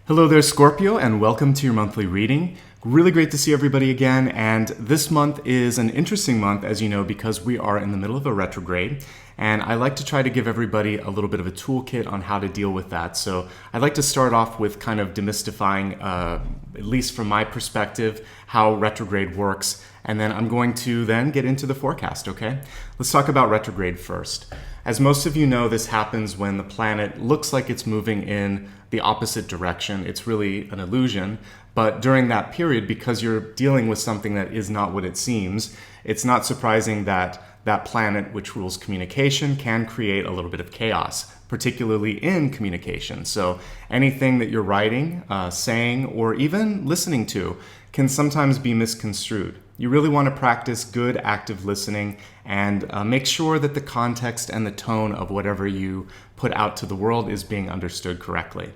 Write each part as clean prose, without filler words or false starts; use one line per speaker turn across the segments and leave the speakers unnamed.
Hello there, Scorpio, and welcome to your monthly reading. Really great to see everybody again, and this month is an interesting month, as you know, because we are in the middle of a retrograde, and I like to try to give everybody a little bit of a toolkit on how to deal with that. So I'd like to start off with kind of demystifying, at least from my perspective, how retrograde works, and then I'm going to then get into the forecast, okay? Let's talk about retrograde first. As most of you know, this happens when the planet looks like it's moving in the opposite direction. It's really an illusion, but during that period, because you're dealing with something that is not what it seems, it's not surprising that that planet, which rules communication, can create a little bit of chaos, particularly in communication. So anything that you're writing, saying, or even listening to can sometimes be misconstrued. You really want to practice good active listening and make sure that the context and the tone of whatever you put out to the world is being understood correctly.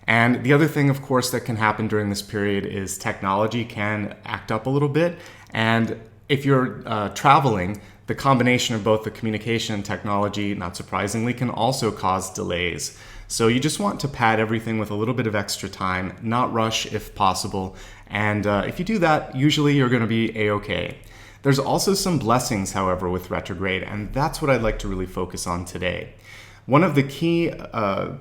And the other thing, of course, that can happen during this period is technology can act up a little bit. And if you're traveling, the combination of both the communication and technology, not surprisingly, can also cause delays. So you just want to pad everything with a little bit of extra time, not rush if possible. And if you do that, usually you're going to be A-okay. There's also some blessings, however, with retrograde, and that's what I'd like to really focus on today. One of the key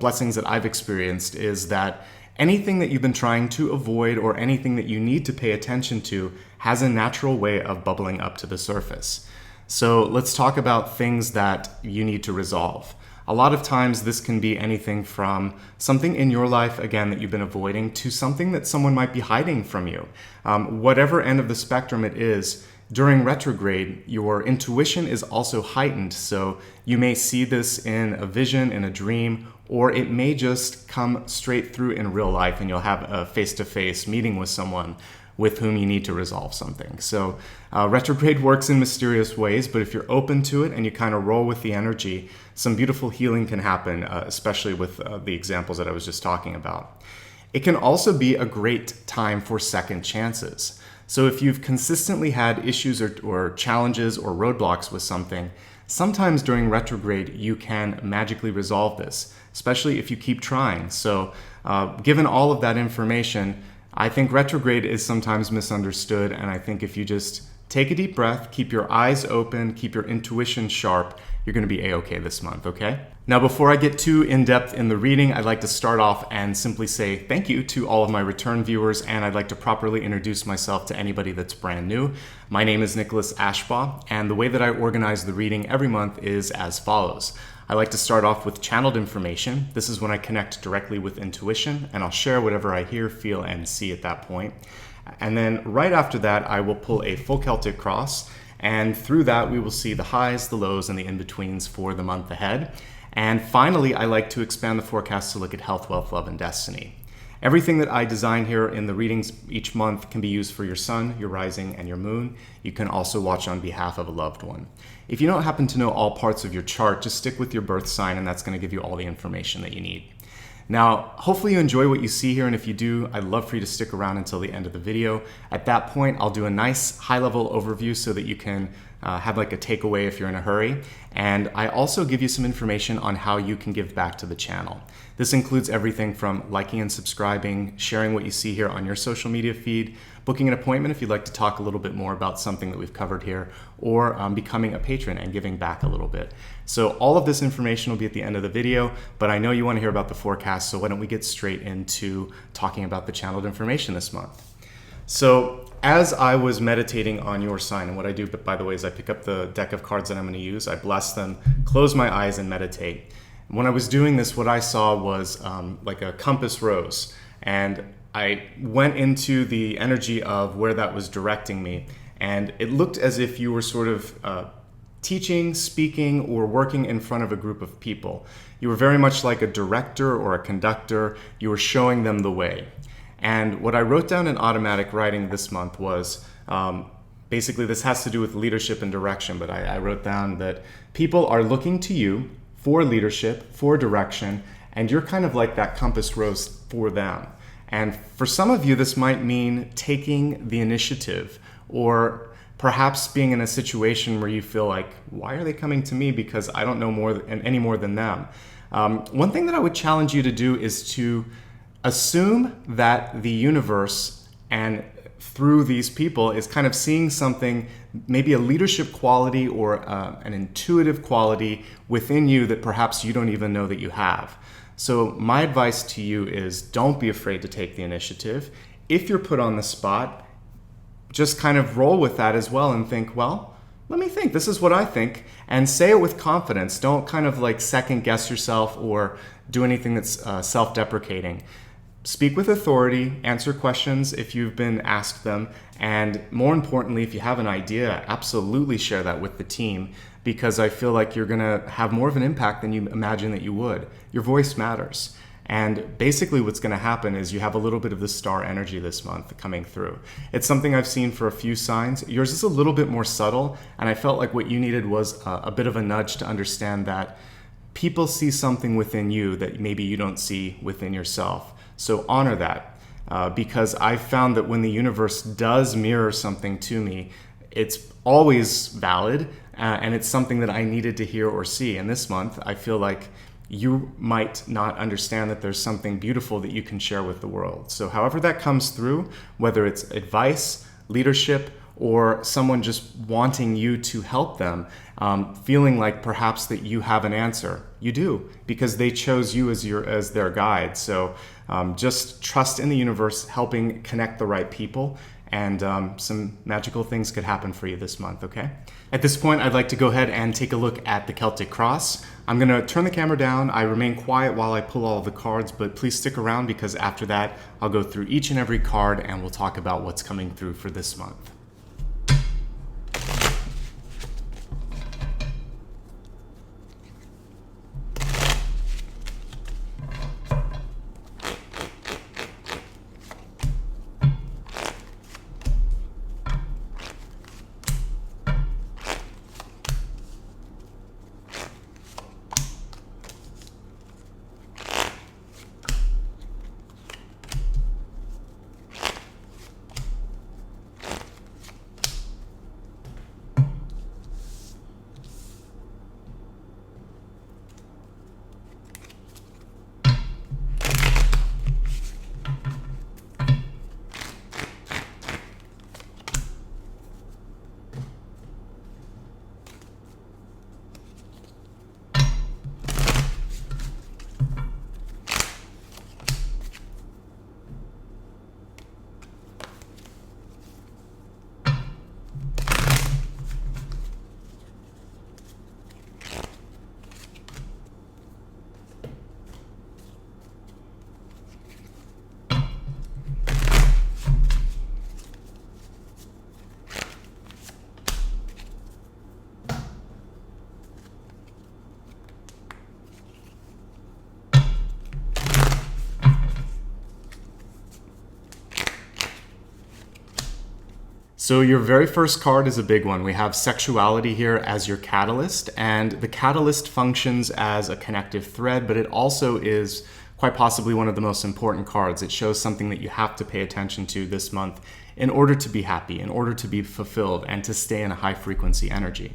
blessings that I've experienced is that anything that you've been trying to avoid or anything that you need to pay attention to has a natural way of bubbling up to the surface. So let's talk about things that you need to resolve. A lot of times this can be anything from something in your life, again, that you've been avoiding, to something that someone might be hiding from you. Whatever end of the spectrum it is, during retrograde, your intuition is also heightened. So you may see this in a vision, in a dream, or it may just come straight through in real life and you'll have a face-to-face meeting with someone with whom you need to resolve something. So retrograde works in mysterious ways, but if you're open to it and you kind of roll with the energy, some beautiful healing can happen, especially with the examples that I was just talking about. It can also be a great time for second chances. So if you've consistently had issues or challenges or roadblocks with something, sometimes during retrograde you can magically resolve this, especially if you keep trying. So given all of that information, I think retrograde is sometimes misunderstood, and I think if you just take a deep breath, keep your eyes open, keep your intuition sharp, you're going to be A-okay this month, okay? Now, before I get too in-depth in the reading, I'd like to start off and simply say thank you to all of my return viewers, and I'd like to properly introduce myself to anybody that's brand new. My name is Nicholas Ashbaugh, and the way that I organize the reading every month is as follows. I like to start off with channeled information. This is when I connect directly with intuition, and I'll share whatever I hear, feel, and see at that point. And then right after that, I will pull a full Celtic Cross, and through that, we will see the highs, the lows, and the in-betweens for the month ahead. And finally, I like to expand the forecast to look at health, wealth, love, and destiny. Everything that I design here in the readings each month can be used for your sun, your rising, and your moon. You can also watch on behalf of a loved one. If you don't happen to know all parts of your chart, just stick with your birth sign, and that's going to give you all the information that you need. Now, hopefully you enjoy what you see here, and if you do, I'd love for you to stick around until the end of the video. At that point, I'll do a nice high-level overview so that you can have like a takeaway if you're in a hurry. And I also give you some information on how you can give back to the channel. This includes everything from liking and subscribing, sharing what you see here on your social media feed, booking an appointment if you'd like to talk a little bit more about something that we've covered here, or becoming a patron and giving back a little bit. So all of this information will be at the end of the video, but I know you want to hear about the forecast, so why don't we get straight into talking about the channeled information this month. So as I was meditating on your sign, and what I do, by the way, is I pick up the deck of cards that I'm going to use, I bless them, close my eyes, and meditate. When I was doing this, what I saw was like a compass rose, and I went into the energy of where that was directing me, and it looked as if you were sort of teaching, speaking, or working in front of a group of people. You were very much like a director or a conductor. You were showing them the way. And what I wrote down in automatic writing this month was, basically this has to do with leadership and direction, but I wrote down that people are looking to you for leadership, for direction, and you're kind of like that compass rose for them. And for some of you, this might mean taking the initiative, or perhaps being in a situation where you feel like, why are they coming to me? Because I don't know any more than them. One thing that I would challenge you to do is to assume that the universe and through these people is kind of seeing something, maybe a leadership quality or an intuitive quality within you that perhaps you don't even know that you have. So my advice to you is don't be afraid to take the initiative. If you're put on the spot, just kind of roll with that as well and think, well, let me think, this is what I think, and say it with confidence. Don't kind of like second guess yourself or do anything that's self-deprecating. Speak with authority, answer questions if you've been asked them, and more importantly, if you have an idea, absolutely share that with the team, because I feel like you're gonna have more of an impact than you imagine that you would. Your voice matters. And basically what's gonna happen is you have a little bit of the star energy this month coming through. It's something I've seen for a few signs. Yours is a little bit more subtle, and I felt like what you needed was a bit of a nudge to understand that people see something within you that maybe you don't see within yourself. So honor that, because I've found that when the universe does mirror something to me, it's always valid, and it's something that I needed to hear or see. And this month, I feel like you might not understand that there's something beautiful that you can share with the world. So however that comes through, whether it's advice, leadership, or someone just wanting you to help them, feeling like perhaps that you have an answer. You do, because they chose you as their guide. So just trust in the universe helping connect the right people, and some magical things could happen for you this month, okay? At this point, I'd like to go ahead and take a look at the Celtic Cross. I'm gonna turn the camera down. I remain quiet while I pull all of the cards, but please stick around, because after that, I'll go through each and every card and we'll talk about what's coming through for this month. So your very first card is a big one. We have sexuality here as your catalyst, and the catalyst functions as a connective thread, but it also is quite possibly one of the most important cards. It shows something that you have to pay attention to this month in order to be happy, in order to be fulfilled, and to stay in a high frequency energy.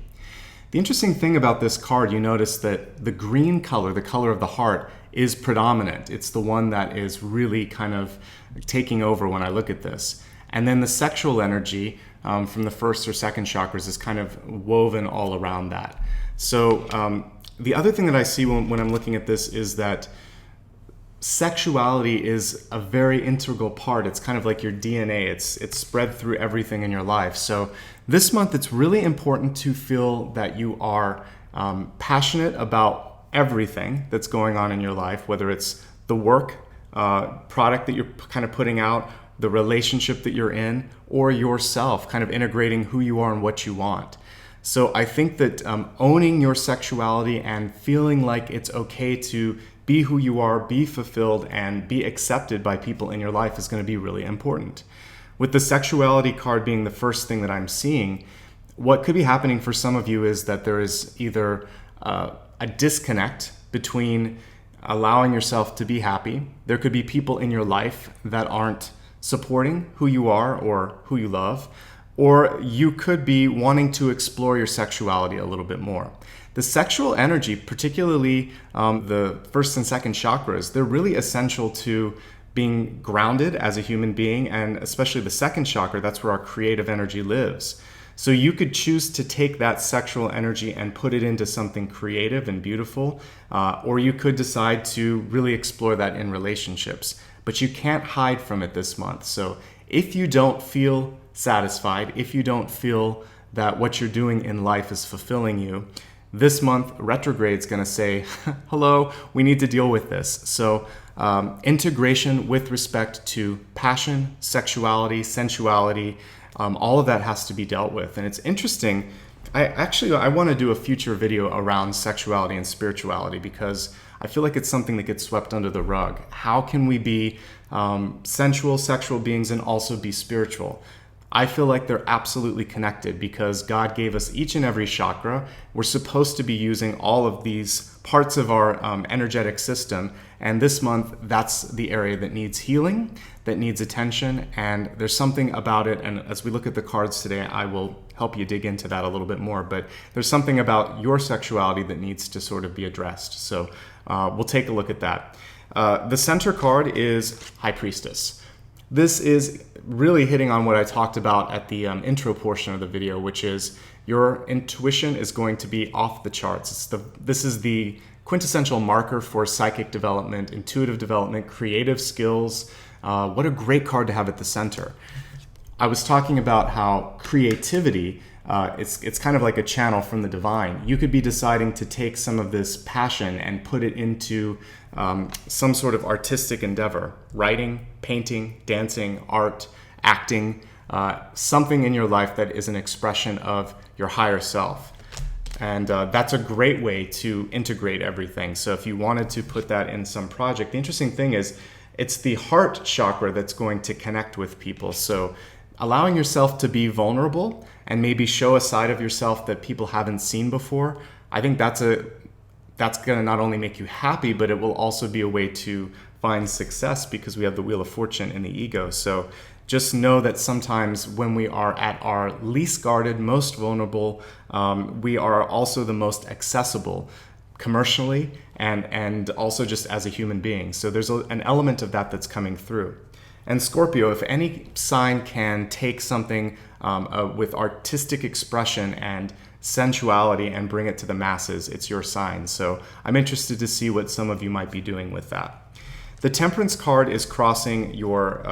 The interesting thing about this card, you notice that the green color, the color of the heart, is predominant. It's the one that is really kind of taking over when I look at this. And then the sexual energy from the first or second chakras is kind of woven all around that. So the other thing that I see when I'm looking at this is that sexuality is a very integral part. It's kind of like your DNA. It's spread through everything in your life. So this month, it's really important to feel that you are passionate about everything that's going on in your life, whether it's the work product that you're kind of putting out, the relationship that you're in, or yourself, kind of integrating who you are and what you want. So I think that owning your sexuality and feeling like it's okay to be who you are, be fulfilled, and be accepted by people in your life is going to be really important. With the sexuality card being the first thing that I'm seeing, what could be happening for some of you is that there is either a disconnect between allowing yourself to be happy. There could be people in your life that aren't supporting who you are or who you love, or you could be wanting to explore your sexuality a little bit more. The sexual energy, particularly the first and second chakras, they're really essential to being grounded as a human being, and especially the second chakra, that's where our creative energy lives. So you could choose to take that sexual energy and put it into something creative and beautiful, or you could decide to really explore that in relationships. But you can't hide from it this month. So if you don't feel satisfied, if you don't feel that what you're doing in life is fulfilling you, this month retrograde's going to say, hello, we need to deal with this. So integration with respect to passion, sexuality, sensuality, all of that has to be dealt with. And it's interesting. I want to do a future video around sexuality and spirituality, because I feel like it's something that gets swept under the rug. How can we be sensual, sexual beings and also be spiritual? I feel like they're absolutely connected, because God gave us each and every chakra. We're supposed to be using all of these parts of our energetic system. And this month, that's the area that needs healing, that needs attention. And there's something about it. And as we look at the cards today, I will help you dig into that a little bit more. But there's something about your sexuality that needs to sort of be addressed. So we'll take a look at that. The center card is High Priestess. This is really hitting on what I talked about at the intro portion of the video, which is your intuition is going to be off the charts. This is the quintessential marker for psychic development, intuitive development, creative skills. What a great card to have at the center. I was talking about how creativity, it's kind of like a channel from the divine. You could be deciding to take some of this passion and put it into some sort of artistic endeavor, writing, painting, dancing, art, acting, something in your life that is an expression of your higher self. And that's a great way to integrate everything. So if you wanted to put that in some project, the interesting thing is it's the heart chakra that's going to connect with people. So allowing yourself to be vulnerable and maybe show a side of yourself that people haven't seen before, I think that's going to not only make you happy, but it will also be a way to find success, because we have the Wheel of Fortune in the ego. So just know that sometimes when we are at our least guarded, most vulnerable, we are also the most accessible commercially and also just as a human being. So there's an element of that that's coming through. And Scorpio, if any sign can take something with artistic expression and sensuality and bring it to the masses, it's your sign. So I'm interested to see what some of you might be doing with that. The Temperance card is crossing your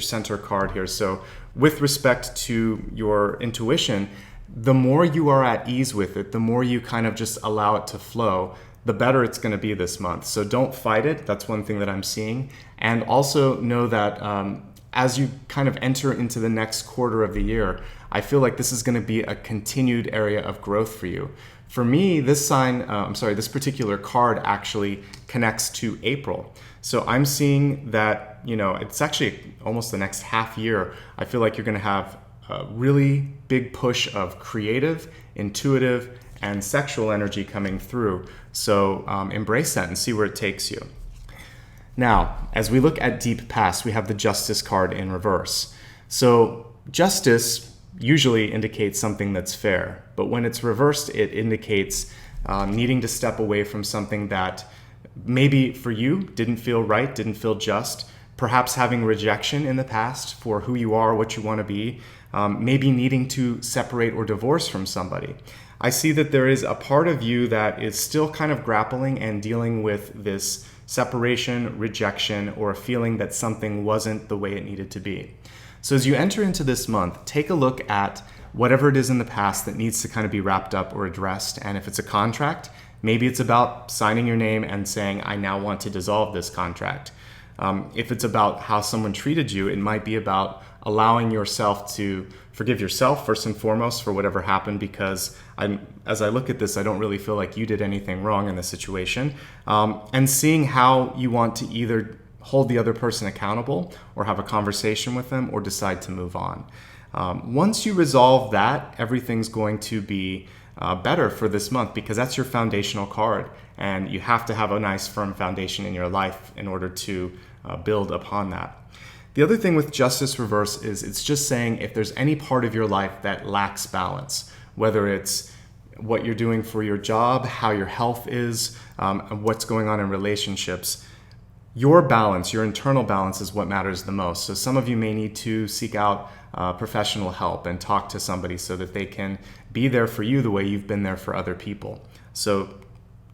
center card here. So with respect to your intuition, the more you are at ease with it, the more you kind of just allow it to flow, the better it's going to be this month. So don't fight it. That's one thing that I'm seeing. And also know that as you kind of enter into the next quarter of the year, I feel like this is going to be a continued area of growth for you. For me, this particular card actually connects to April. So I'm seeing that, it's actually almost the next half year. I feel like you're going to have a really big push of creative, intuitive, and sexual energy coming through. So embrace that and see where it takes you. Now, as we look at deep past, we have the Justice card in reverse. So justice usually indicates something that's fair, but when it's reversed, it indicates needing to step away from something that maybe for you didn't feel right, didn't feel just, perhaps having rejection in the past for who you are, what you want to be, maybe needing to separate or divorce from somebody. I see that there is a part of you that is still kind of grappling and dealing with this separation, rejection, or a feeling that something wasn't the way it needed to be. So as you enter into this month, take a look at whatever it is in the past that needs to kind of be wrapped up or addressed. And if it's a contract, maybe it's about signing your name and saying, I now want to dissolve this contract. If it's about how someone treated you, it might be about allowing yourself to forgive yourself first and foremost for whatever happened, because as I look at this, I don't really feel like you did anything wrong in this situation. And seeing how you want to either hold the other person accountable or have a conversation with them or decide to move on. Once you resolve that, everything's going to be better for this month, because that's your foundational card, and you have to have a nice firm foundation in your life in order to build upon that. The other thing with Justice Reverse is it's just saying if there's any part of your life that lacks balance, whether it's what you're doing for your job, how your health is, and what's going on in relationships, your balance, your internal balance is what matters the most. So some of you may need to seek out professional help and talk to somebody so that they can be there for you the way you've been there for other people. So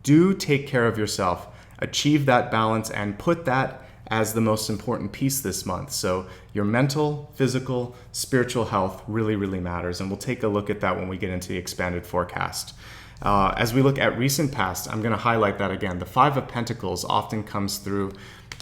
do take care of yourself, achieve that balance, and put that as the most important piece this month. So your mental, physical, spiritual health really, really matters. And we'll take a look at that when we get into the expanded forecast. As we look at recent past, I'm going to highlight that again. The Five of Pentacles often comes through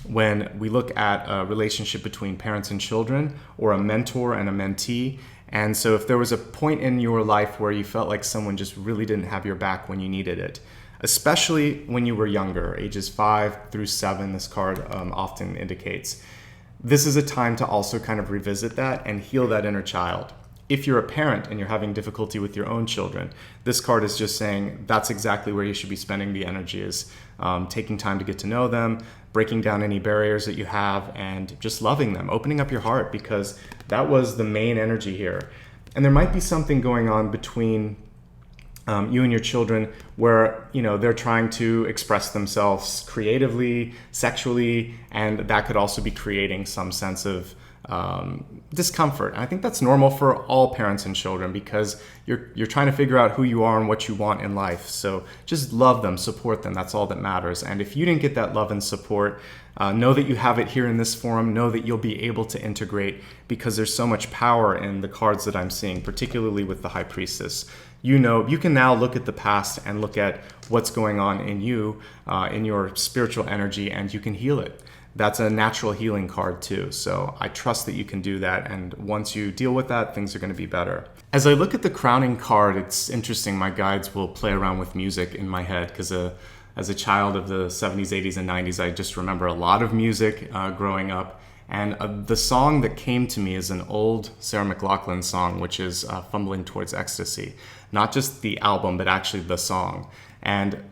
when we look at a relationship between parents and children, or a mentor and a mentee. And so if there was a point in your life where you felt like someone just really didn't have your back when you needed it, especially when you were younger, ages 5 through 7, this card often indicates, this is a time to also kind of revisit that and heal that inner child. If you're a parent and you're having difficulty with your own children, this card is just saying that's exactly where you should be spending the energy, is taking time to get to know them, breaking down any barriers that you have, and just loving them, opening up your heart, because that was the main energy here. And there might be something going on between you and your children where, you know, they're trying to express themselves creatively, sexually, and that could also be creating some sense of discomfort. And I think that's normal for all parents and children, because you're trying to figure out who you are and what you want in life. So just love them, support them. That's all that matters. And if you didn't get that love and support, know that you have it here in this forum. Know that you'll be able to integrate, because there's so much power in the cards that I'm seeing, particularly with the High Priestess. You know, you can now look at the past and look at what's going on in you, in your spiritual energy, and you can heal it. That's a natural healing card too. So I trust that you can do that. And once you deal with that, things are going to be better. As I look at the crowning card, it's interesting. My guides will play around with music in my head, because as a child of the 70s, 80s, and 90s, I just remember a lot of music growing up. And the song that came to me is an old Sarah McLachlan song, which is Fumbling Towards Ecstasy. Not just the album, but actually the song. And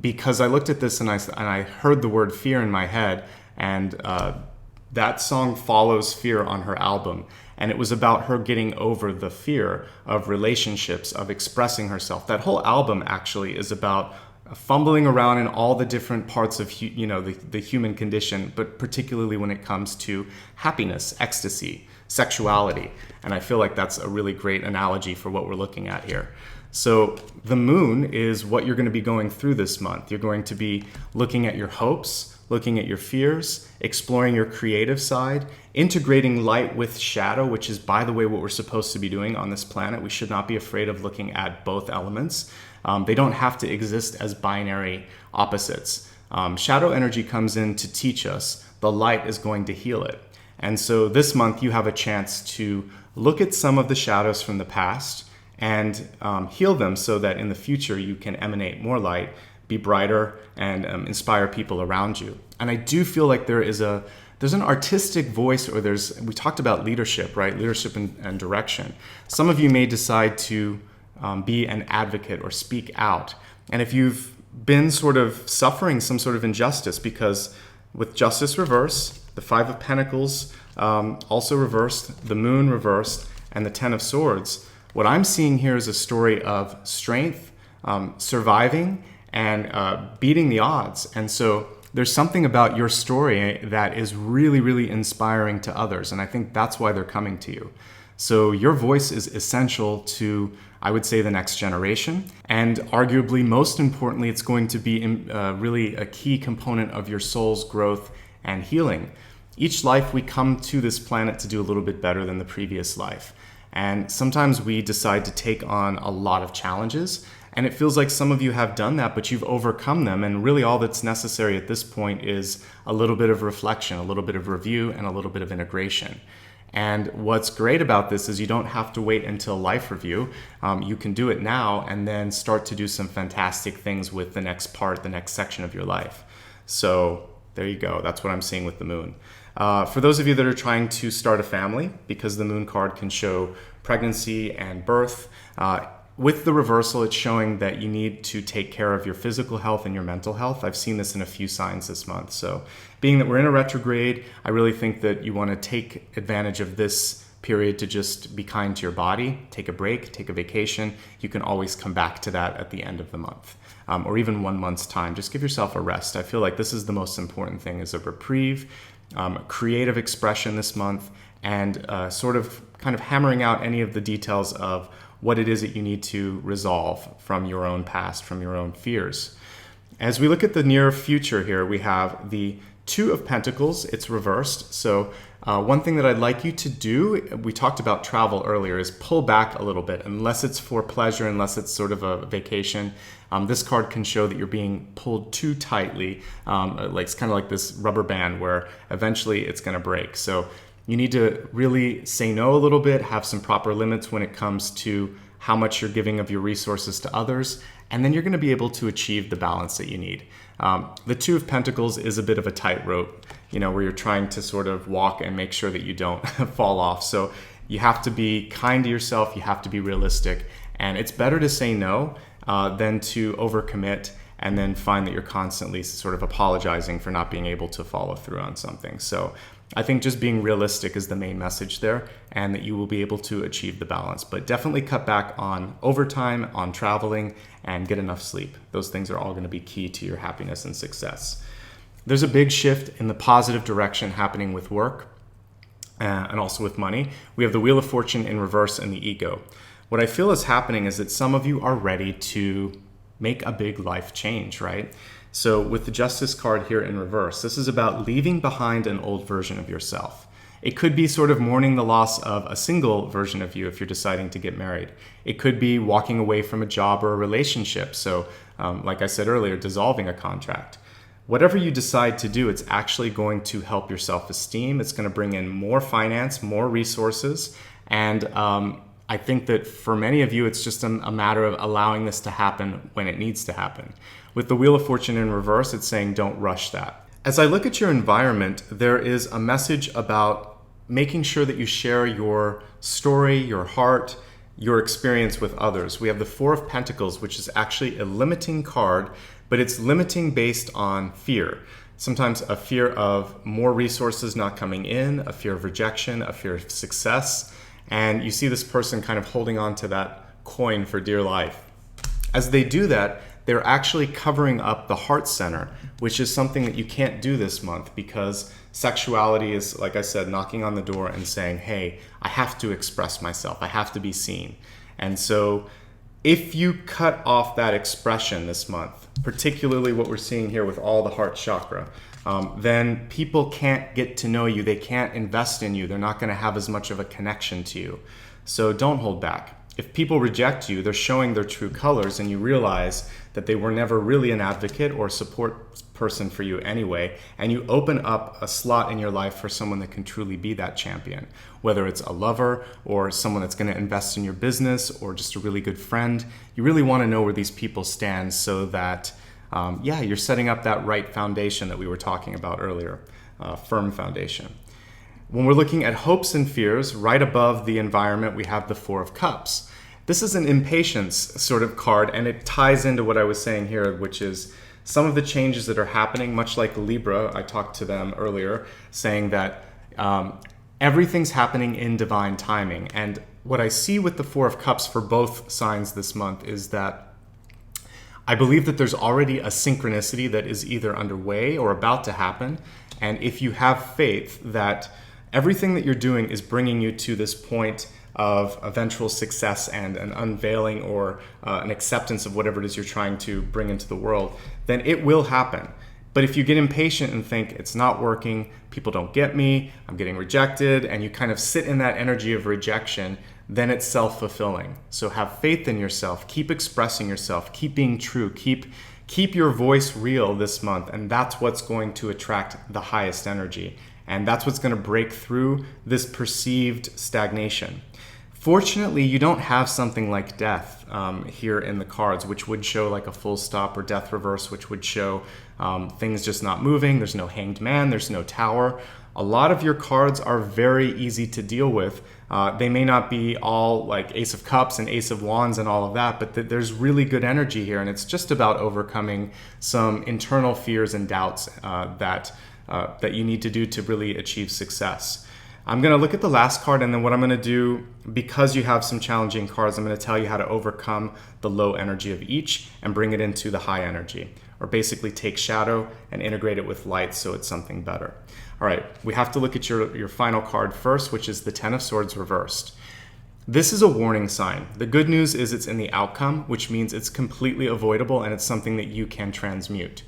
because I looked at this and I heard the word fear in my head, and that song follows Fear on her album. And it was about her getting over the fear of relationships, of expressing herself. That whole album actually is about fumbling around in all the different parts of the human condition, but particularly when it comes to happiness, ecstasy, sexuality. And I feel like that's a really great analogy for what we're looking at here. So the moon is what you're going to be going through this month. You're going to be looking at your hopes, looking at your fears, exploring your creative side, integrating light with shadow, which is, by the way, what we're supposed to be doing on this planet. We should not be afraid of looking at both elements. They don't have to exist as binary opposites. Shadow energy comes in to teach us. The light is going to heal it. And so this month you have a chance to look at some of the shadows from the past and heal them, so that in the future you can emanate more light, be brighter, and inspire people around you. And I do feel like there's an artistic voice, or we talked about leadership, right? Leadership and direction. Some of you may decide to be an advocate or speak out. And if you've been sort of suffering some sort of injustice, because with Justice reversed, the Five of Pentacles also reversed, the Moon reversed, and the Ten of Swords, what I'm seeing here is a story of strength, surviving, and beating the odds. And so there's something about your story that is really, really inspiring to others. And I think that's why they're coming to you. So your voice is essential to, I would say, the next generation. And arguably, most importantly, it's going to be really a key component of your soul's growth and healing. Each life we come to this planet to do a little bit better than the previous life. And sometimes we decide to take on a lot of challenges. And it feels like some of you have done that, but you've overcome them. And really all that's necessary at this point is a little bit of reflection, a little bit of review, and a little bit of integration. And what's great about this is you don't have to wait until life review. You can do it now and then start to do some fantastic things with the next part, the next section of your life. So there you go. That's what I'm seeing with the moon. For those of you that are trying to start a family, because the moon card can show pregnancy and birth, with the reversal, it's showing that you need to take care of your physical health and your mental health. I've seen this in a few signs this month. So being that we're in a retrograde, I really think that you want to take advantage of this period to just be kind to your body, take a break, take a vacation. You can always come back to that at the end of the month, or even 1 month's time. Just give yourself a rest. I feel like this is the most important thing, is a reprieve, creative expression this month, and sort of kind of hammering out any of the details of what it is that you need to resolve from your own past, from your own fears. As we look at the near future here, we have the Two of Pentacles. It's reversed. So one thing that I'd like you to do, we talked about travel earlier, is pull back a little bit. Unless it's for pleasure, unless it's sort of a vacation, this card can show that you're being pulled too tightly. Like it's kind of like this rubber band where eventually it's going to break. So you need to really say no a little bit, have some proper limits when it comes to how much you're giving of your resources to others, and then you're going to be able to achieve the balance that you need. The Two of Pentacles is a bit of a tightrope, where you're trying to sort of walk and make sure that you don't fall off. So you have to be kind to yourself, you have to be realistic, and it's better to say no than to overcommit and then find that you're constantly sort of apologizing for not being able to follow through on something. So I think just being realistic is the main message there, and that you will be able to achieve the balance. But definitely cut back on overtime, on traveling, and get enough sleep. Those things are all going to be key to your happiness and success. There's a big shift in the positive direction happening with work and also with money. We have the Wheel of Fortune in reverse and the Ego. What I feel is happening is that some of you are ready to make a big life change, right? So with the Justice card here in reverse, this is about leaving behind an old version of yourself. It could be sort of mourning the loss of a single version of you if you're deciding to get married. It could be walking away from a job or a relationship. So like I said earlier, dissolving a contract. Whatever you decide to do, it's actually going to help your self-esteem. It's going to bring in more finance, more resources. And I think that for many of you, it's just a matter of allowing this to happen when it needs to happen. With the Wheel of Fortune in reverse, it's saying don't rush that. As I look at your environment, there is a message about making sure that you share your story, your heart, your experience with others. We have the Four of Pentacles, which is actually a limiting card, but it's limiting based on fear. Sometimes a fear of more resources not coming in, a fear of rejection, a fear of success. And you see this person kind of holding on to that coin for dear life. As they do that, they're actually covering up the heart center, which is something that you can't do this month because sexuality is, like I said, knocking on the door and saying, hey, I have to express myself. I have to be seen. And so if you cut off that expression this month, particularly what we're seeing here with all the heart chakra, then people can't get to know you. They can't invest in you. They're not going to have as much of a connection to you. So don't hold back. If people reject you, they're showing their true colors, and you realize that they were never really an advocate or support person for you anyway, and you open up a slot in your life for someone that can truly be that champion, whether it's a lover or someone that's going to invest in your business or just a really good friend. You really want to know where these people stand so that you're setting up that right foundation that we were talking about earlier, firm foundation. When we're looking at hopes and fears, right above the environment, we have the Four of Cups. This is an impatience sort of card, and it ties into what I was saying here, which is some of the changes that are happening, much like Libra. I talked to them earlier, saying that everything's happening in divine timing. And what I see with the Four of Cups for both signs this month is that I believe that there's already a synchronicity that is either underway or about to happen. And if you have faith that everything that you're doing is bringing you to this point of eventual success and an unveiling or an acceptance of whatever it is you're trying to bring into the world, then it will happen. But if you get impatient and think it's not working, people don't get me, I'm getting rejected, and you kind of sit in that energy of rejection, then it's self-fulfilling. So have faith in yourself, keep expressing yourself, keep being true, keep your voice real this month, and that's what's going to attract the highest energy. And that's what's going to break through this perceived stagnation. Fortunately, you don't have something like death here in the cards, which would show like a full stop, or death reverse, which would show things just not moving. There's no hanged man, there's no tower. A lot of your cards are very easy to deal with. They may not be all like Ace of Cups and Ace of Wands and all of that, but there's really good energy here, and it's just about overcoming some internal fears and doubts that you need to do to really achieve success. I'm going to look at the last card, and then what I'm going to do, because you have some challenging cards, I'm going to tell you how to overcome the low energy of each and bring it into the high energy, or basically take shadow and integrate it with light so it's something better. All right, we have to look at your final card first, which is the Ten of Swords reversed. This is a warning sign. The good news is it's in the outcome, which means it's completely avoidable and it's something that you can transmute.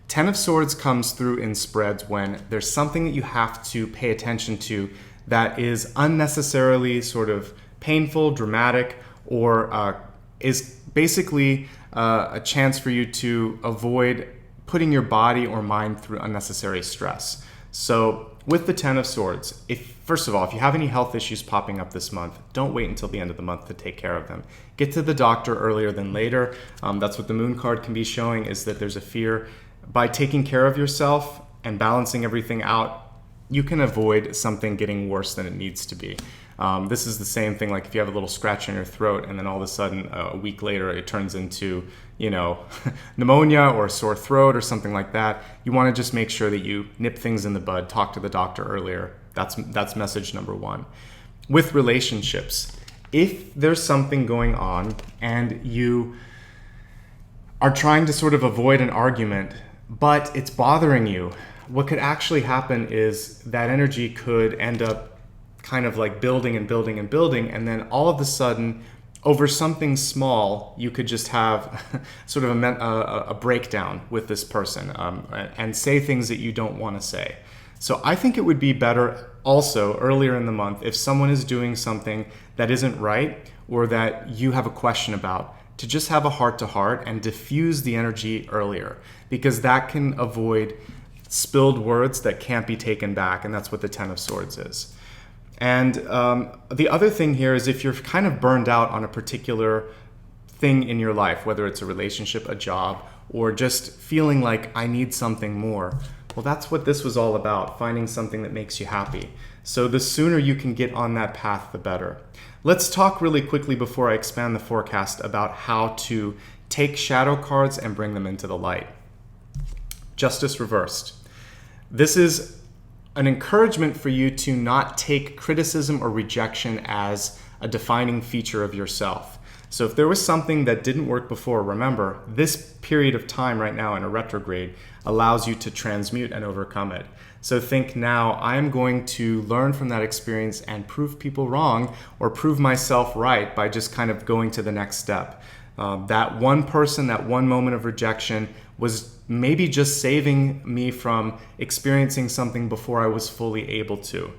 Ten of Swords comes through in spreads when there's something that you have to pay attention to that is unnecessarily sort of painful, dramatic, or is basically a chance for you to avoid putting your body or mind through unnecessary stress. So with the Ten of Swords, first of all, if you have any health issues popping up this month, don't wait until the end of the month to take care of them. Get to the doctor earlier than later. That's what the Moon card can be showing, is that there's a fear. By taking care of yourself and balancing everything out, you can avoid something getting worse than it needs to be. This is the same thing, like if you have a little scratch in your throat and then all of a sudden a week later it turns into, pneumonia or a sore throat or something like that. You want to just make sure that you nip things in the bud, talk to the doctor earlier. That's message number one. With relationships, if there's something going on and you are trying to sort of avoid an argument, but it's bothering you, what could actually happen is that energy could end up kind of like building and building and building, and then all of a sudden, over something small, you could just have sort of a breakdown with this person and say things that you don't want to say. So I think it would be better also earlier in the month if someone is doing something that isn't right or that you have a question about, to just have a heart-to-heart and diffuse the energy earlier, because that can avoid spilled words that can't be taken back, and that's what the Ten of Swords is. And the other thing here is if you're kind of burned out on a particular thing in your life, whether it's a relationship, a job, or just feeling like I need something more, well, that's what this was all about, finding something that makes you happy. So the sooner you can get on that path, the better. Let's talk really quickly before I expand the forecast about how to take shadow cards and bring them into the light. Justice reversed. This is an encouragement for you to not take criticism or rejection as a defining feature of yourself. So if there was something that didn't work before, remember, this period of time right now in a retrograde allows you to transmute and overcome it. So think now, I'm going to learn from that experience and prove people wrong or prove myself right by just kind of going to the next step. That one person, that one moment of rejection was maybe just saving me from experiencing something before I was fully able to.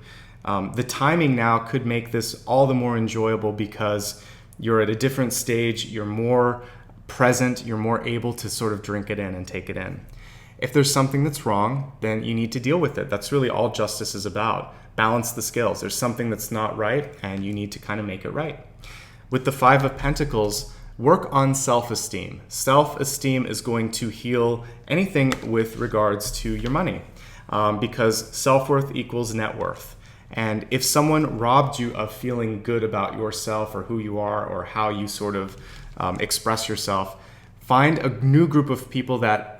The timing now could make this all the more enjoyable because you're at a different stage, you're more present, you're more able to sort of drink it in and take it in. If there's something that's wrong, then you need to deal with it. That's really all justice is about. Balance the scales. There's something that's not right, and you need to kind of make it right. With the Five of Pentacles, work on self-esteem. Self-esteem is going to heal anything with regards to your money, because self-worth equals net worth. And if someone robbed you of feeling good about yourself or who you are or how you sort of express yourself, find a new group of people that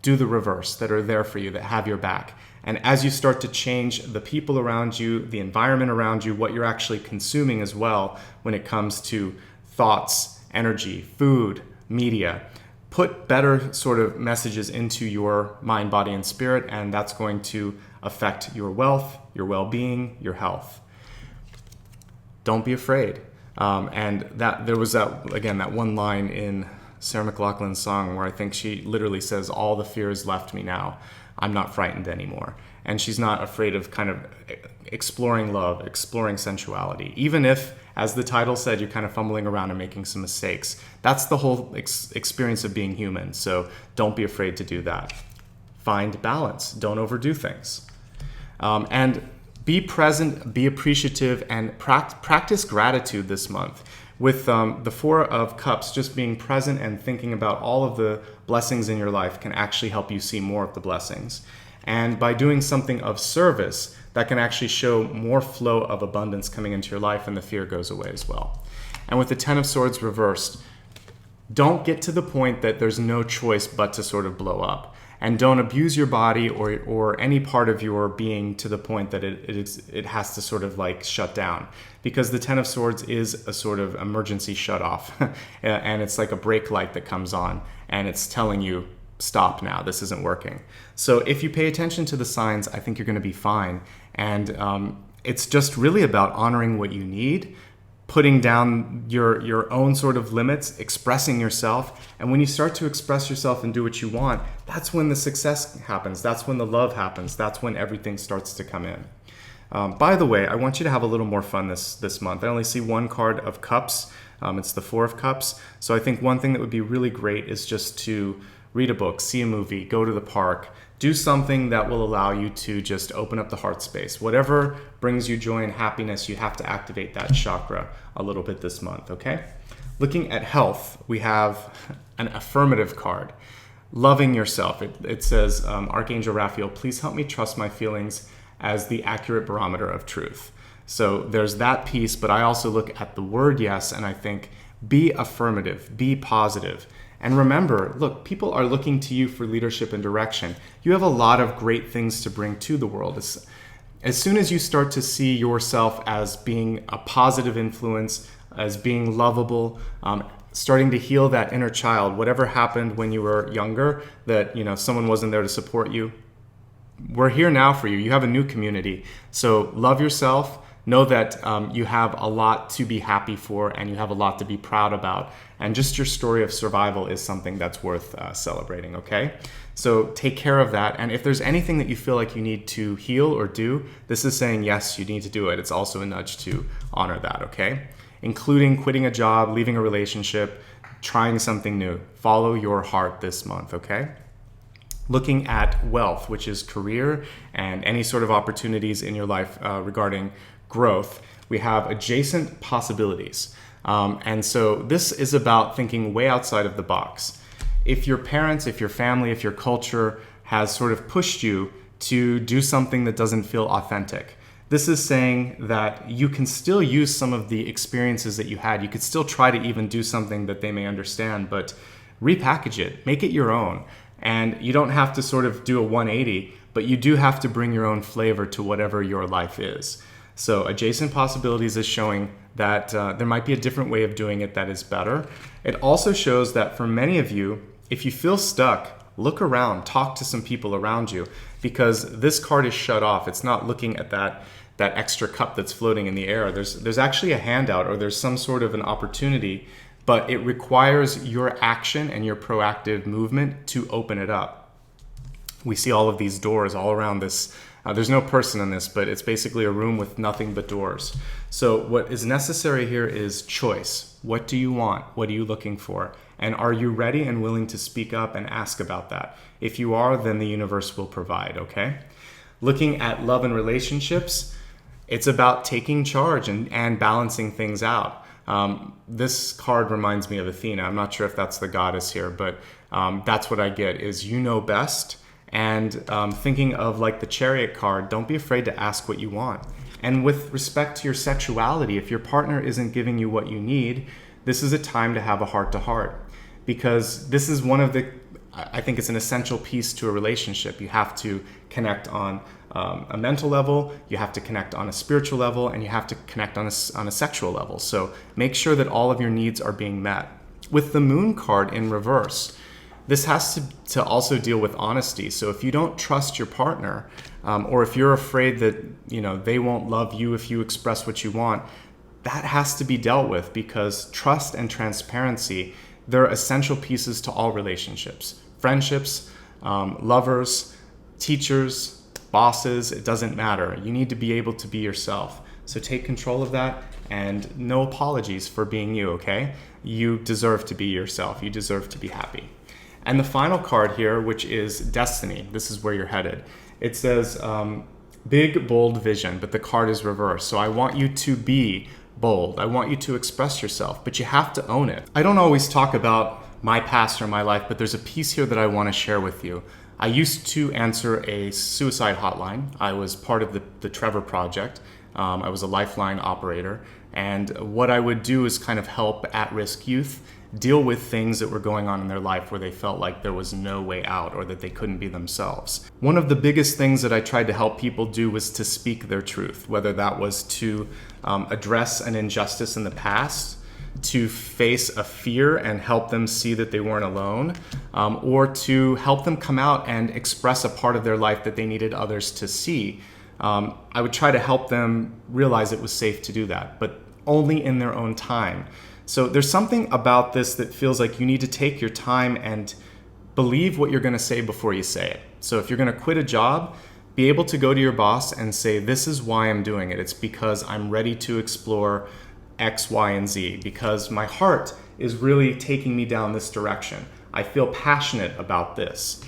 do the reverse, that are there for you, that have your back. And as you start to change the people around you, the environment around you, what you're actually consuming as well when it comes to thoughts, energy, food, media, put better sort of messages into your mind, body, and spirit, and that's going to affect your wealth, your well-being, your health. Don't be afraid. And that there was that one line in Sarah McLachlan's song where I think she literally says, all the fears left me now. I'm not frightened anymore. And she's not afraid of kind of exploring love, exploring sensuality. Even if, as the title said, you're kind of fumbling around and making some mistakes. That's the whole experience of being human. So don't be afraid to do that. Find balance. Don't overdo things. And be present, be appreciative, and practice gratitude this month. With the Four of Cups, just being present and thinking about all of the blessings in your life can actually help you see more of the blessings. And by doing something of service, that can actually show more flow of abundance coming into your life, and the fear goes away as well. And with the Ten of Swords reversed, don't get to the point that there's no choice but to sort of blow up. and don't abuse your body or any part of your being to the point that it has to sort of like shut down, because the Ten of Swords is a sort of emergency shut off and it's like a brake light that comes on and it's telling you, stop now, this isn't working. So if you pay attention to the signs, I think you're going to be fine. And it's just really about honoring what you need, putting down your own sort of limits, expressing yourself. And when you start to express yourself and do what you want, that's when the success happens. That's when the love happens. That's when everything starts to come in. By the way, I want you to have a little more fun this month. I only see one card of cups. It's the Four of Cups. So I think one thing that would be really great is just to read a book, see a movie, go to the park, do something that will allow you to just open up the heart space. Whatever brings you joy and happiness, you have to activate that chakra a little bit this month, okay? Looking at health, we have an affirmative card. Loving yourself. It says, Archangel Raphael, please help me trust my feelings as the accurate barometer of truth. So there's that piece, but I also look at the word yes, and I think be affirmative, be positive. And remember, look, people are looking to you for leadership and direction. You have a lot of great things to bring to the world. As soon as you start to see yourself as being a positive influence, as being lovable, starting to heal that inner child, whatever happened when you were younger, that someone wasn't there to support you, we're here now for you. You have a new community. So love yourself. Know that you have a lot to be happy for and you have a lot to be proud about. And just your story of survival is something that's worth celebrating, okay? So take care of that. And if there's anything that you feel like you need to heal or do, this is saying, yes, you need to do it. It's also a nudge to honor that, okay? Including quitting a job, leaving a relationship, trying something new. Follow your heart this month, okay? Looking at wealth, which is career and any sort of opportunities in your life regarding growth, we have adjacent possibilities. And so this is about thinking way outside of the box. If your parents, if your family, if your culture has sort of pushed you to do something that doesn't feel authentic, this is saying that you can still use some of the experiences that you had. You could still try to even do something that they may understand, but repackage it, make it your own. And you don't have to sort of do a 180, but you do have to bring your own flavor to whatever your life is. So adjacent possibilities is showing that there might be a different way of doing it that is better. It also shows that for many of you, if you feel stuck, look around, talk to some people around you, because this card is shut off. It's not looking at that extra cup that's floating in the air. There's actually a handout, or there's some sort of an opportunity, but it requires your action and your proactive movement to open it up. We see all of these doors all around this. There's no person in this, but it's basically a room with nothing but doors. So what is necessary here is choice. What do you want? What are you looking for? And are you ready and willing to speak up and ask about that? If you are, then the universe will provide, okay? Looking at love and relationships, it's about taking charge and balancing things out. This card reminds me of Athena. I'm not sure if that's the goddess here, but that's what I get is you know best. And thinking of like the Chariot card, don't be afraid to ask what you want. And with respect to your sexuality, if your partner isn't giving you what you need, this is a time to have a heart-to-heart. Because this is one of the, I think it's an essential piece to a relationship. You have to connect on a mental level, you have to connect on a spiritual level, and you have to connect on a sexual level. So make sure that all of your needs are being met. With the Moon card in reverse, this has to also deal with honesty. So if you don't trust your partner, or if you're afraid that they won't love you if you express what you want, that has to be dealt with, because trust and transparency, they're essential pieces to all relationships. Friendships, lovers, teachers, bosses, it doesn't matter. You need to be able to be yourself. So take control of that, and no apologies for being you, okay? You deserve to be yourself. You deserve to be happy. And the final card here, which is Destiny. This is where you're headed. It says, big, bold vision, but the card is reversed. So I want you to be bold. I want you to express yourself, but you have to own it. I don't always talk about my past or my life, but there's a piece here that I want to share with you. I used to answer a suicide hotline. I was part of the Trevor Project. I was a lifeline operator. And what I would do is kind of help at-risk youth deal with things that were going on in their life where they felt like there was no way out or that they couldn't be themselves. One of the biggest things that I tried to help people do was to speak their truth, whether that was to address an injustice in the past, to face a fear and help them see that they weren't alone, or to help them come out and express a part of their life that they needed others to see. I would try to help them realize it was safe to do that, but only in their own time. So there's something about this that feels like you need to take your time and believe what you're going to say before you say it. So if you're going to quit a job, be able to go to your boss and say, this is why I'm doing it. It's because I'm ready to explore X, Y, and Z, because my heart is really taking me down this direction. I feel passionate about this.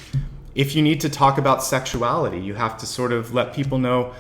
If you need to talk about sexuality, you have to sort of let people know.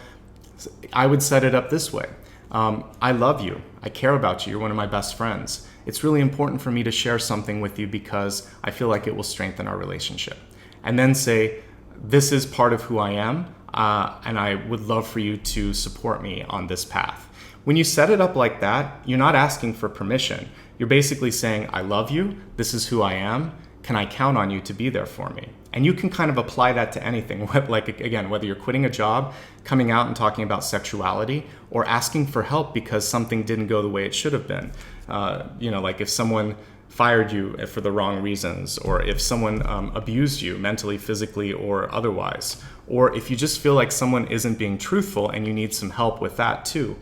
I would set it up this way. I love you. I care about you. You're one of my best friends. It's really important for me to share something with you because I feel like it will strengthen our relationship. And then say, this is part of who I am, and I would love for you to support me on this path. When you set it up like that, you're not asking for permission. You're basically saying, I love you. This is who I am. Can I count on you to be there for me? And you can kind of apply that to anything. Like, again, whether you're quitting a job, coming out and talking about sexuality, or asking for help because something didn't go the way it should have been. Like if someone fired you for the wrong reasons, or if someone abused you mentally, physically, or otherwise, or if you just feel like someone isn't being truthful and you need some help with that too.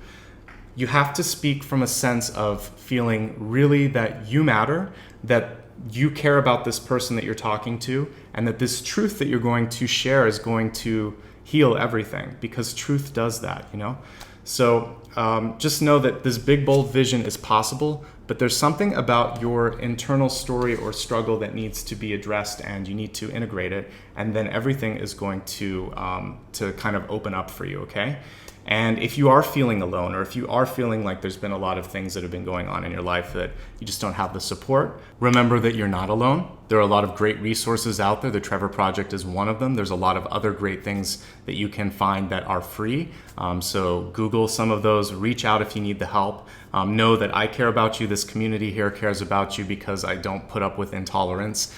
You have to speak from a sense of feeling really that you matter, that you care about this person that you're talking to, and that this truth that you're going to share is going to heal everything, because truth does that, So just know that this big, bold vision is possible, but there's something about your internal story or struggle that needs to be addressed, and you need to integrate it, and then everything is going to kind of open up for you, okay? And if you are feeling alone, or if you are feeling like there's been a lot of things that have been going on in your life that you just don't have the support, remember that you're not alone. There are a lot of great resources out there. The Trevor Project is one of them. There's a lot of other great things that you can find that are free. So Google some of those, reach out if you need the help. Know that I care about you. This community here cares about you, because I don't put up with intolerance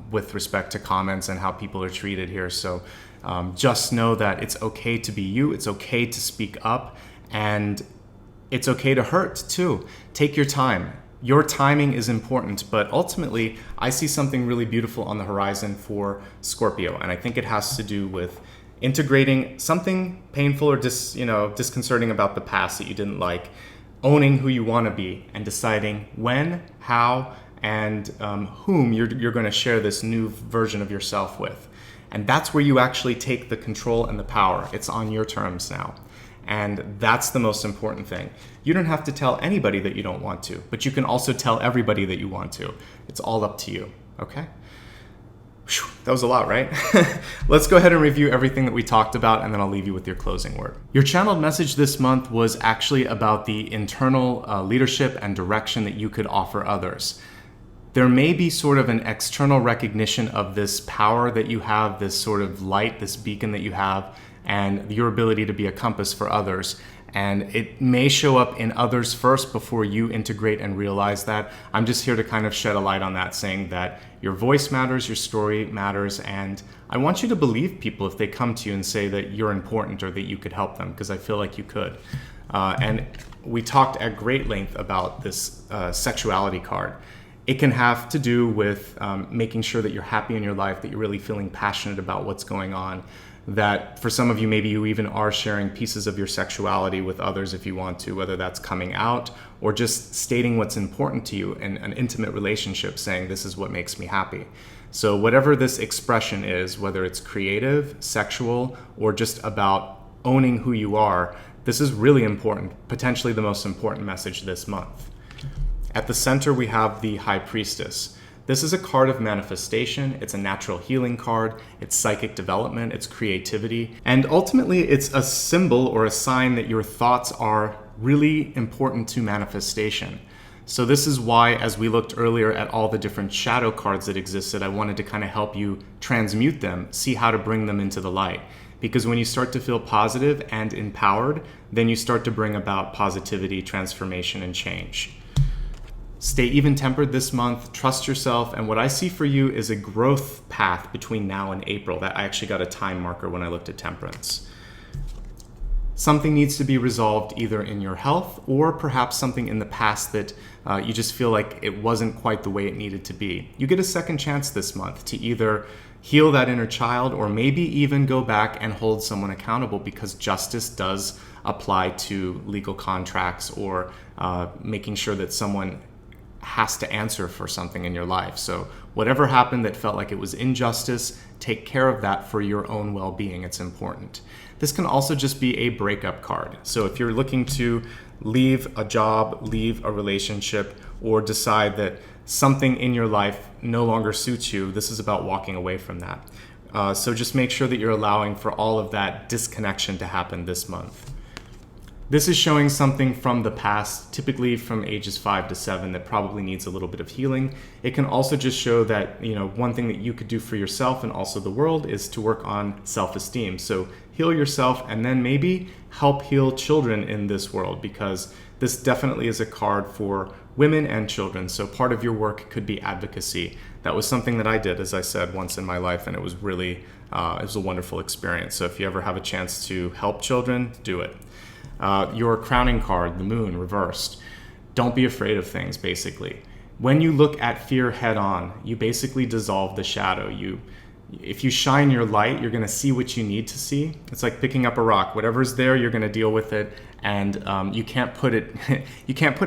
with respect to comments and how people are treated here. So just know that it's okay to be you, it's okay to speak up, and it's okay to hurt too. Take your time. Your timing is important, but ultimately I see something really beautiful on the horizon for Scorpio, and I think it has to do with integrating something painful or disconcerting about the past that you didn't like, owning who you want to be, and deciding when, how, and whom you're going to share this new version of yourself with. And that's where you actually take the control and the power. It's on your terms now. And that's the most important thing. You don't have to tell anybody that you don't want to, but you can also tell everybody that you want to. It's all up to you, okay? Whew, that was a lot, right? Let's go ahead and review everything that we talked about, and then I'll leave you with your closing word. Your channeled message this month was actually about the internal leadership and direction that you could offer others. There may be sort of an external recognition of this power that you have, this sort of light, this beacon that you have, and your ability to be a compass for others. And it may show up in others first before you integrate and realize that. I'm just here to kind of shed a light on that, saying that your voice matters, your story matters, and I want you to believe people if they come to you and say that you're important or that you could help them, because I feel like you could. And we talked at great length about this sexuality card. It can have to do with making sure that you're happy in your life, that you're really feeling passionate about what's going on, that for some of you, maybe you even are sharing pieces of your sexuality with others if you want to, whether that's coming out or just stating what's important to you in an intimate relationship, saying this is what makes me happy. So whatever this expression is, whether it's creative, sexual, or just about owning who you are, this is really important, potentially the most important message this month. At the center, we have the High Priestess. This is a card of manifestation. It's a natural healing card. It's psychic development. It's creativity. And ultimately, it's a symbol or a sign that your thoughts are really important to manifestation. So this is why, as we looked earlier at all the different shadow cards that existed, I wanted to kind of help you transmute them, see how to bring them into the light. because when you start to feel positive and empowered, then you start to bring about positivity, transformation, and change. Stay even-tempered this month, trust yourself, and what I see for you is a growth path between now and April. That I actually got a time marker when I looked at temperance. Something needs to be resolved either in your health or perhaps something in the past that you just feel like it wasn't quite the way it needed to be. You get a second chance this month to either heal that inner child or maybe even go back and hold someone accountable, because justice does apply to legal contracts or making sure that someone has to answer for something in your life. So whatever happened that felt like it was injustice, take care of that for your own well-being. It's important. This can also just be a breakup card. So if you're looking to leave a job, leave a relationship, or decide that something in your life no longer suits you, this is about walking away from that. So just make sure that you're allowing for all of that disconnection to happen this month. This is showing something from the past, typically from ages 5 to 7, that probably needs a little bit of healing. It can also just show that, one thing that you could do for yourself and also the world is to work on self-esteem. So heal yourself and then maybe help heal children in this world, because this definitely is a card for women and children. So part of your work could be advocacy. That was something that I did, as I said, once in my life, and it was really, it was a wonderful experience. So if you ever have a chance to help children, do it. Your crowning card, the moon reversed. Don't be afraid of things, basically. When you look at fear head on, you basically dissolve the shadow. If you shine your light, you're going to see what you need to see. It's like picking up a rock. Whatever's there, you're going to deal with it, and you can't put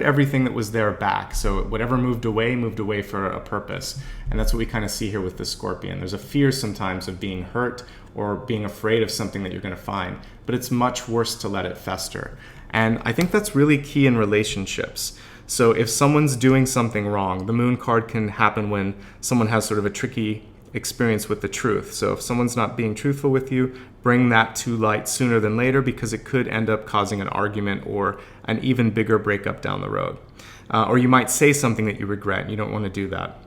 everything that was there back. So whatever moved away for a purpose. And that's what we kind of see here with the Scorpion. There's a fear sometimes of being hurt or being afraid of something that you're going to find, but it's much worse to let it fester. And I think that's really key in relationships. So if someone's doing something wrong, the moon card can happen when someone has sort of a tricky experience with the truth. So if someone's not being truthful with you, bring that to light sooner than later, because it could end up causing an argument or an even bigger breakup down the road. Or you might say something that you regret. You don't want to do that.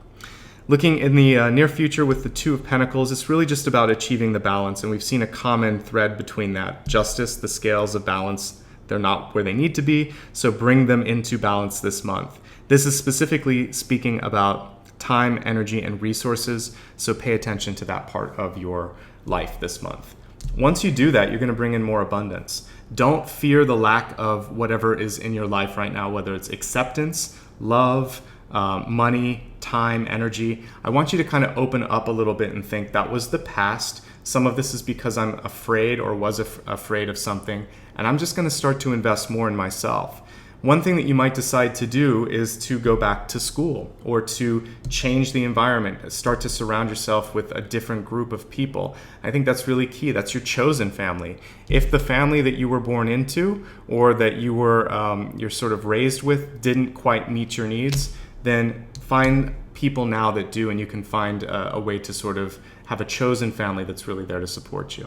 Looking in the near future with the Two of Pentacles, it's really just about achieving the balance, and we've seen a common thread between that. Justice, the scales of balance, they're not where they need to be, so bring them into balance this month. This is specifically speaking about time, energy, and resources, so pay attention to that part of your life this month. Once you do that, you're going to bring in more abundance. Don't fear the lack of whatever is in your life right now, whether it's acceptance, love, money, time, energy. I want you to kind of open up a little bit and think that was the past. Some of this is because I'm afraid or was afraid of something, and I'm just going to start to invest more in myself. One thing that you might decide to do is to go back to school or to change the environment, start to surround yourself with a different group of people. I think that's really key. That's your chosen family. If the family that you were born into or that you were you're sort of raised with didn't quite meet your needs, then find people now that do, and you can find a way to sort of have a chosen family that's really there to support you.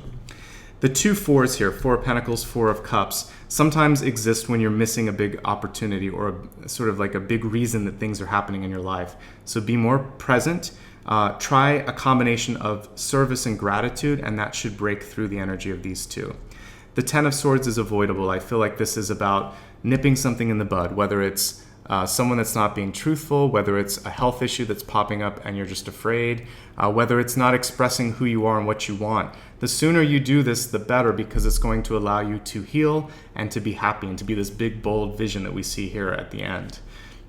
The 2 4s here, 4 of Pentacles, 4 of Cups, sometimes exist when you're missing a big opportunity or sort of like a big reason that things are happening in your life. So be more present. Try a combination of service and gratitude, and that should break through the energy of these two. The 10 of Swords is avoidable. I feel like this is about nipping something in the bud, whether it's someone that's not being truthful, whether it's a health issue that's popping up and you're just afraid, whether it's not expressing who you are and what you want. The sooner you do this, the better, because it's going to allow you to heal and to be happy and to be this big, bold vision that we see here at the end.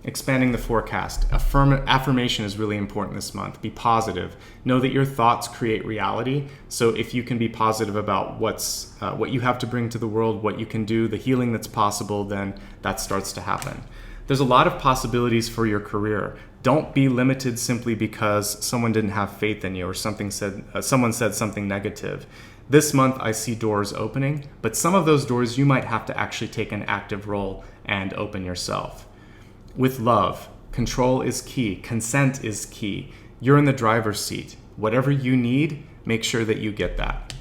Expanding the forecast. Affirmation is really important this month. Be positive. Know that your thoughts create reality. So if you can be positive about what you have to bring to the world, what you can do, the healing that's possible, then that starts to happen. There's a lot of possibilities for your career. Don't be limited simply because someone didn't have faith in you or someone said something negative. This month I see doors opening, but some of those doors you might have to actually take an active role and open yourself. With love, control is key. Consent is key. You're in the driver's seat. Whatever you need, make sure that you get that.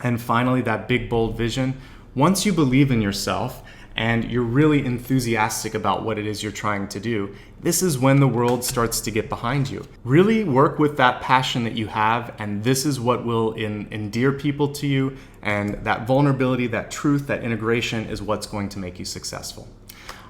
And finally, that big, bold vision. Once you believe in yourself and you're really enthusiastic about what it is you're trying to do, this is when the world starts to get behind you. Really work with that passion that you have, and this is what will endear people to you, and that vulnerability, that truth, that integration is what's going to make you successful.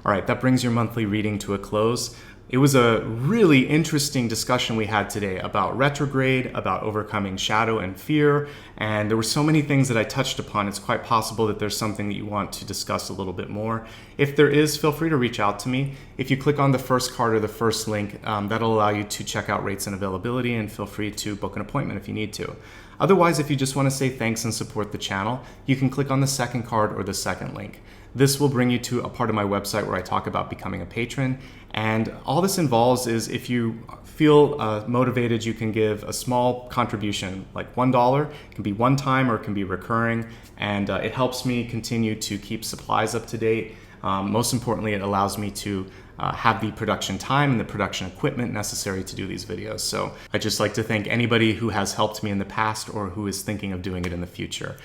All right, that brings your monthly reading to a close. It was a really interesting discussion we had today about retrograde, about overcoming shadow and fear, and there were so many things that I touched upon. It's quite possible that there's something that you want to discuss a little bit more. If there is, feel free to reach out to me. If you click on the first card or the first link, that'll allow you to check out rates and availability, and feel free to book an appointment if you need to. Otherwise, if you just want to say thanks and support the channel, you can click on the second card or the second link. This will bring you to a part of my website where I talk about becoming a patron. And all this involves is if you feel motivated, you can give a small contribution, like $1. It can be one time or it can be recurring. And it helps me continue to keep supplies up to date. Most importantly, it allows me to have the production time and the production equipment necessary to do these videos. So I'd just like to thank anybody who has helped me in the past or who is thinking of doing it in the future.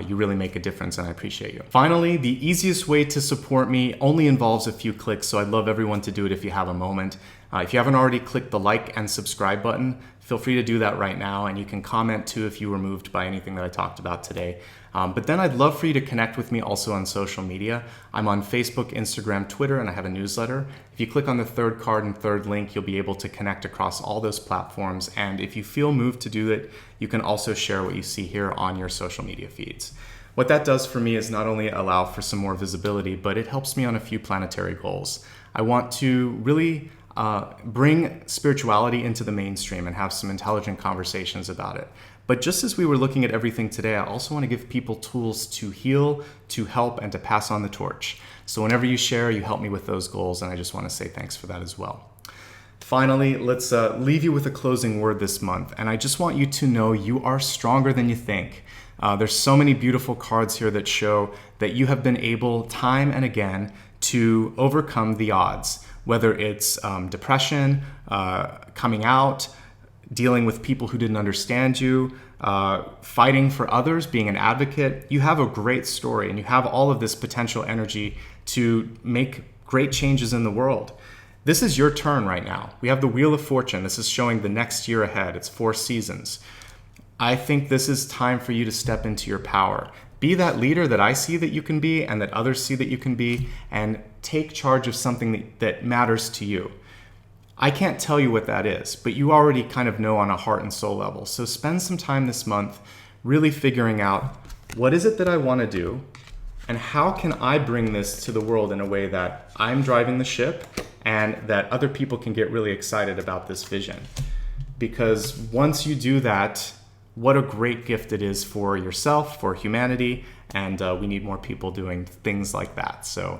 You really make a difference, and I appreciate you. Finally, the easiest way to support me only involves a few clicks, so I'd love everyone to do it if you have a moment. If you haven't already clicked the like and subscribe button, feel free to do that right now, and you can comment too if you were moved by anything that I talked about today. But then I'd love for you to connect with me also on social media. I'm on Facebook, Instagram, Twitter, and I have a newsletter. If you click on the third card and third link, you'll be able to connect across all those platforms. And if you feel moved to do it, you can also share what you see here on your social media feeds. What that does for me is not only allow for some more visibility, but it helps me on a few planetary goals. I want to really bring spirituality into the mainstream and have some intelligent conversations about it. But just as we were looking at everything today, I also want to give people tools to heal, to help, and to pass on the torch. So whenever you share, you help me with those goals, and I just want to say thanks for that as well. Finally, let's leave you with a closing word this month, and I just want you to know you are stronger than you think. There's so many beautiful cards here that show that you have been able time and again to overcome the odds, whether it's depression, coming out, dealing with people who didn't understand you, fighting for others, being an advocate. You have a great story, and you have all of this potential energy to make great changes in the world. This is your turn right now. We have the Wheel of Fortune. This is showing the next year ahead. It's 4 seasons. I think this is time for you to step into your power. Be that leader that I see that you can be and that others see that you can be, and take charge of something that matters to you. I can't tell you what that is, but you already kind of know on a heart and soul level. So spend some time this month really figuring out, what is it that I want to do, and how can I bring this to the world in a way that I'm driving the ship and that other people can get really excited about this vision. Because once you do that, what a great gift it is for yourself, for humanity, and we need more people doing things like that. So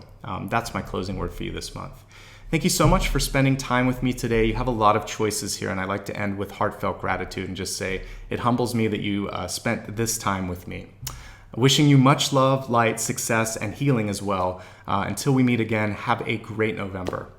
that's my closing word for you this month. Thank you so much for spending time with me today. You have a lot of choices here, and I like to end with heartfelt gratitude and just say it humbles me that you spent this time with me. Wishing you much love, light, success, and healing as well. Until we meet again, have a great November.